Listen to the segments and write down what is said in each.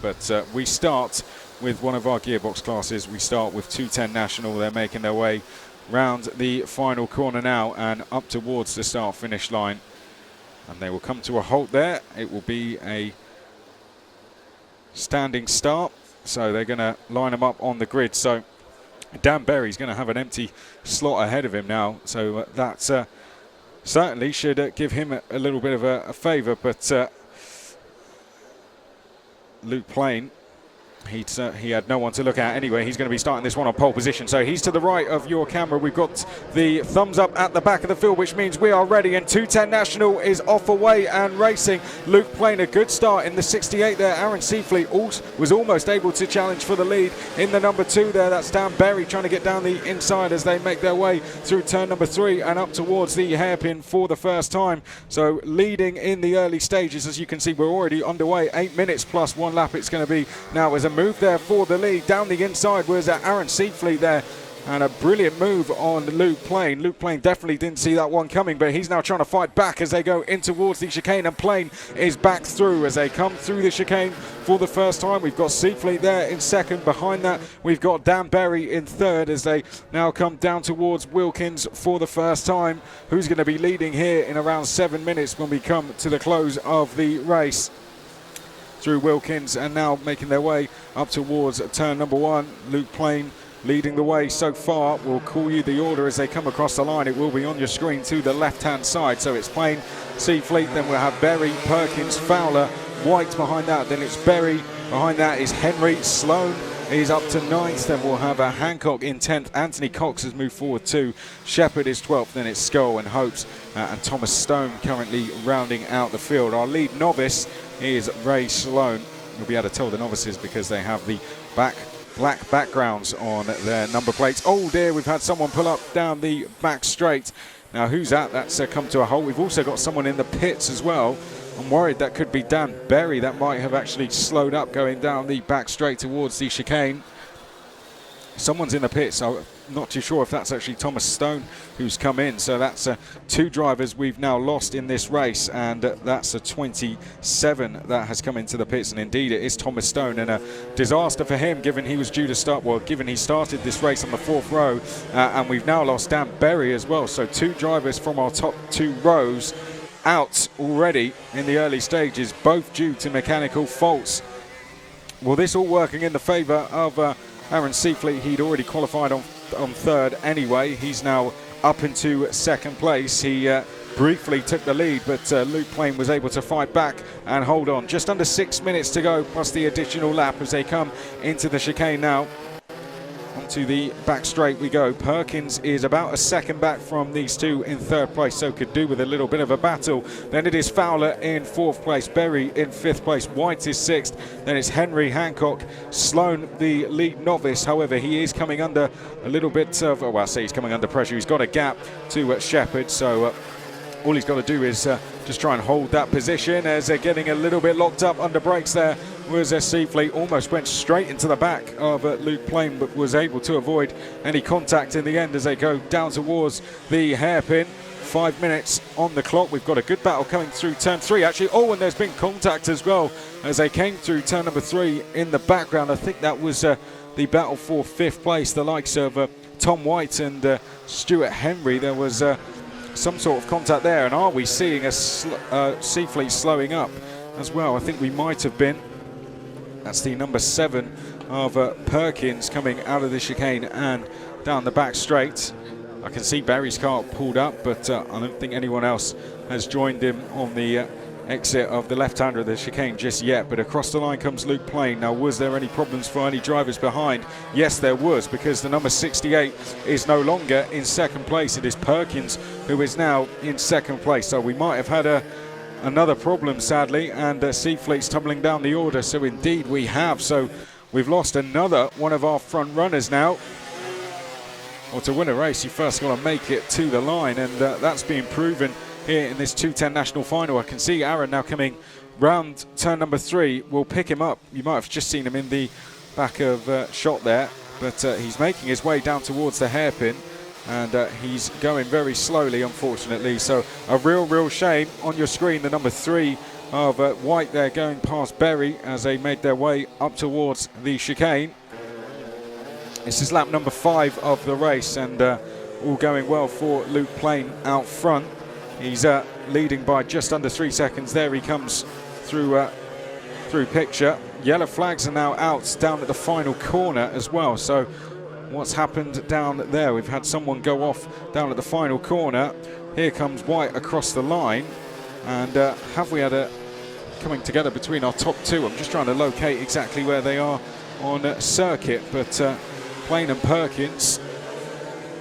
But we start with one of our gearbox classes. We start with 210 National. They're making their way round the final corner now and up towards the start-finish line. And they will come to a halt there. It will be a standing start. So they're going to line them up on the grid. So Dan Berry's going to have an empty slot ahead of him now. So that certainly should give him a little bit of a favour. But Luke Plain, he had no one to look at anyway. He's going to be starting this one on pole position. So he's to the right of your camera. We've got the thumbs up at the back of the field, which means we are ready. And 210 National is off away and racing. Luke Plain, a good start in the 68 there. Aaron Seafleet was almost able to challenge for the lead in the number 2 there. That's Dan Berry trying to get down the inside as they make their way through turn number 3 and up towards the hairpin for the first time. So leading in the early stages, as you can see, we're already underway. 8 minutes plus 1 lap it's going to be now as a move there for the lead. Down the inside was Aaron Seafleet there, and a brilliant move on Luke Plain. Luke Plain definitely didn't see that one coming, but he's now trying to fight back as they go in towards the chicane, and Plain is back through as they come through the chicane for the first time. We've got Seafleet there in second. Behind that we've got Dan Berry in third as they now come down towards Wilkins for the first time, who's going to be leading here in around 7 minutes when we come to the close of the race. Through Wilkins and now making their way up towards turn number 1. Luke Plain leading the way so far. We'll call you the order as they come across the line. It will be on your screen to the left-hand side. So it's Plain, Seafleet, then we'll have Berry, Perkins, Fowler, White behind that. Then it's Berry. Behind that is Henry. Sloan is up to 9th. Then we'll have a Hancock in 10th. Anthony Cox has moved forward too. Shepherd is 12th. Then it's Skull and Hopes and Thomas Stone currently rounding out the field. Our lead novice is Ray Sloan. You'll be able to tell the novices because they have the black backgrounds on their number plates. Oh dear, we've had someone pull up down the back straight. Now who's that? That's come to a halt. We've also got someone in the pits as well. I'm worried that could be Dan Berry. That might have actually slowed up going down the back straight towards the chicane. Someone's in the pits, so I'm not too sure if that's actually Thomas Stone who's come in. So that's 2 drivers we've now lost in this race, and that's a 27 that has come into the pits, and indeed it is Thomas Stone, and a disaster for him given he was due to start, well, given he started this race on the 4th row, and we've now lost Dan Berry as well. So 2 drivers from our top 2 rows out already in the early stages, both due to mechanical faults. Well, this all working in the favour of Aaron Seafleet. He'd already qualified on 3rd anyway. He's now up into 2nd place. He briefly took the lead, but Luke Plain was able to fight back and hold on. Just under 6 minutes to go plus the additional lap as they come into the chicane now. Onto the back straight we go. Perkins is about a second back from these 2 in 3rd place, so could do with a little bit of a battle. Then it is Fowler in 4th place, Berry in 5th place, White is 6th, then it's Henry, Hancock, Sloan the lead novice. However, he is coming under a little bit of, well, I say he's coming under pressure. He's got a gap to Shepherd, so all he's got to do is just try and hold that position as they're getting a little bit locked up under brakes there. Was Seafleet almost went straight into the back of Luke Plain, but was able to avoid any contact in the end as they go down towards the hairpin. 5 minutes on the clock. We've got a good battle coming through turn 3 actually. Oh, and there's been contact as well as they came through turn number 3 in the background. I think that was the battle for 5th place, the likes of Tom White and Stuart Henry. There was some sort of contact there, and are we seeing a Seafleet slowing up as well? I think we might have been. That's the number 7 of Perkins coming out of the chicane and down the back straight. I can see Barry's car pulled up, but I don't think anyone else has joined him on the exit of the left-hander of the chicane just yet. But across the line comes Luke Plain. Now, was there any problems for any drivers behind? Yes, there was, because the number 68 is no longer in 2nd place. It is Perkins who is now in 2nd place. So we might have had another problem, sadly, and Seafleet's tumbling down the order. So indeed we have. So we've lost another one of our front runners now. Well, to win a race, you first got to make it to the line, and that's being proven here in this 210 National Final. I can see Aaron now coming round turn number 3. We'll pick him up. You might have just seen him in the back of shot there, but he's making his way down towards the hairpin. And he's going very slowly, unfortunately. So a real shame. On your screen, the number 3 of White there going past Berry as they made their way up towards the chicane. This is lap number 5 of the race, and all going well for Luke Plain out front. He's leading by just under 3 seconds. There he comes through picture. Yellow flags are now out down at the final corner as well. So what's happened down there? We've had someone go off down at the final corner. Here comes White across the line, and have we had a coming together between our top two? I'm just trying to locate exactly where they are on circuit, but Plain and Perkins,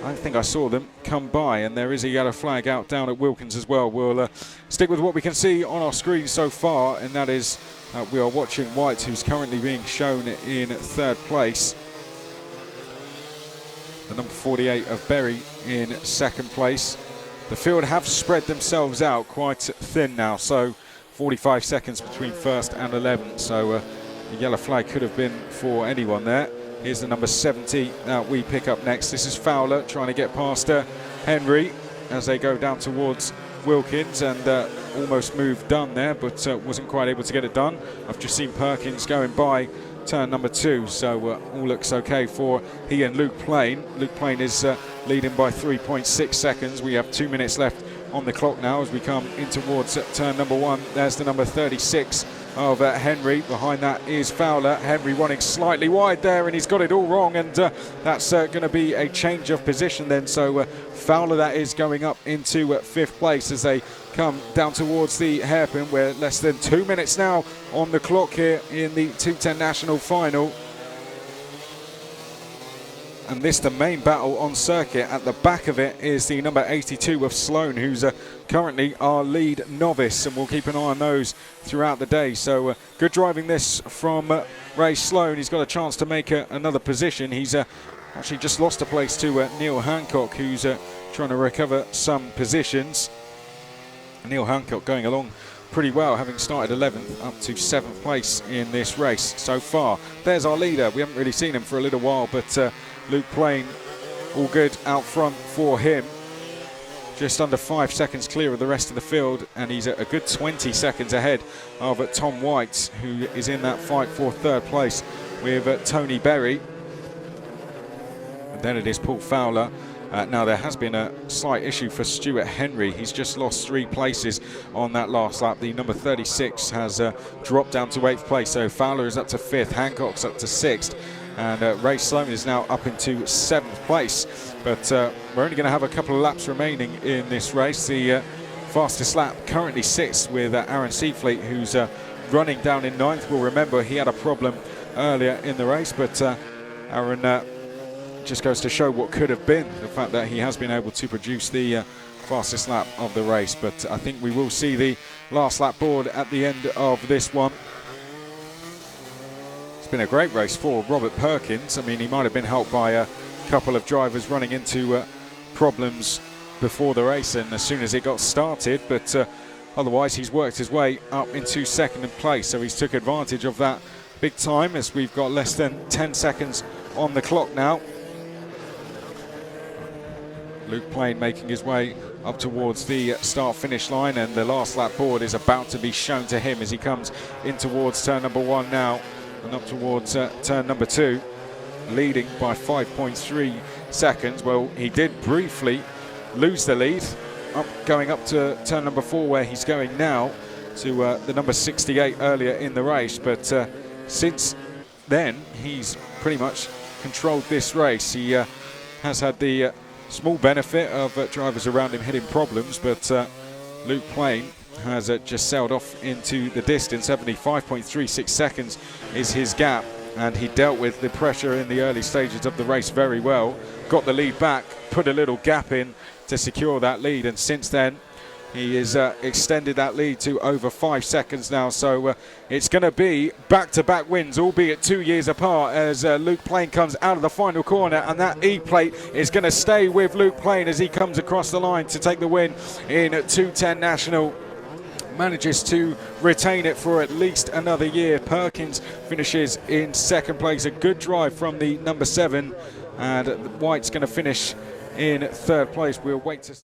I think I saw them come by, and there is a yellow flag out down at Wilkins as well. We'll stick with what we can see on our screen so far, and that is we are watching White, who's currently being shown in 3rd place. The number 48 of Berry in 2nd place. The field have spread themselves out quite thin now, so 45 seconds between 1st and 11th, so the yellow flag could have been for anyone there. Here's the number 70 that we pick up next. This is Fowler trying to get past Henry as they go down towards Wilkins, and almost moved done there, but wasn't quite able to get it done. I've just seen Perkins going by turn number 2, so all looks okay for he and Luke Plain. Luke Plain is leading by 3.6 seconds. We have 2 minutes left on the clock now as we come in towards turn number 1. There's the number 36 of Henry. Behind that is Fowler. Henry running slightly wide there, and he's got it all wrong, and that's going to be a change of position then. So Fowler, that is, going up into 5th place as they come down towards the hairpin. We're less than 2 minutes now on the clock here in the 210 National Final. And this the main battle on circuit. At the back of it is the number 82 of Sloan, who's currently our lead novice, and we'll keep an eye on those throughout the day. So good driving this from Ray Sloan. He's got a chance to make another position. He's actually just lost a place to Neil Hancock, who's trying to recover some positions. Neil Hancock going along pretty well, having started 11th up to 7th place in this race so far. There's our leader. We haven't really seen him for a little while, but Luke Plain, all good out front for him. Just under 5 seconds clear of the rest of the field, and he's a good 20 seconds ahead of Tom White, who is in that fight for 3rd place with Tony Berry. And then it is Paul Fowler. Now there has been a slight issue for Stuart Henry. He's just lost 3 places on that last lap. The number 36 has dropped down to 8th place, so Fowler is up to 5th, Hancock's up to 6th. And Ray Sloan is now up into 7th place. But we're only going to have a couple of laps remaining in this race. The fastest lap currently sits with Aaron Seafleet, who's running down in 9th. We'll remember he had a problem earlier in the race, but Aaron just goes to show what could have been, the fact that he has been able to produce the fastest lap of the race. But I think we will see the last lap board at the end of this one. It's been a great race for Robert Perkins. I mean, he might have been helped by a couple of drivers running into problems before the race and as soon as it got started, but otherwise he's worked his way up into 2nd place, so he's took advantage of that big time as we've got less than 10 seconds on the clock now. Luke Plain making his way up towards the start-finish line, and the last lap board is about to be shown to him as he comes in towards turn number 1 now and up towards turn number 2, leading by 5.3 seconds. Well, he did briefly lose the lead going up to turn number 4 where he's going now to the number 68 earlier in the race, but since then he's pretty much controlled this race. He has had the small benefit of drivers around him hitting problems, but Luke Plain has just sailed off into the distance. 75.36 seconds is his gap, and he dealt with the pressure in the early stages of the race very well. Got the lead back, put a little gap in to secure that lead, and since then he has extended that lead to over 5 seconds now. So it's going to be back-to-back wins, albeit 2 years apart, as Luke Plain comes out of the final corner, and that E-plate is going to stay with Luke Plain as he comes across the line to take the win in 210 National. Manages to retain it for at least another year. Perkins finishes in 2nd place. A good drive from the number 7, and White's going to finish in 3rd place. We'll wait to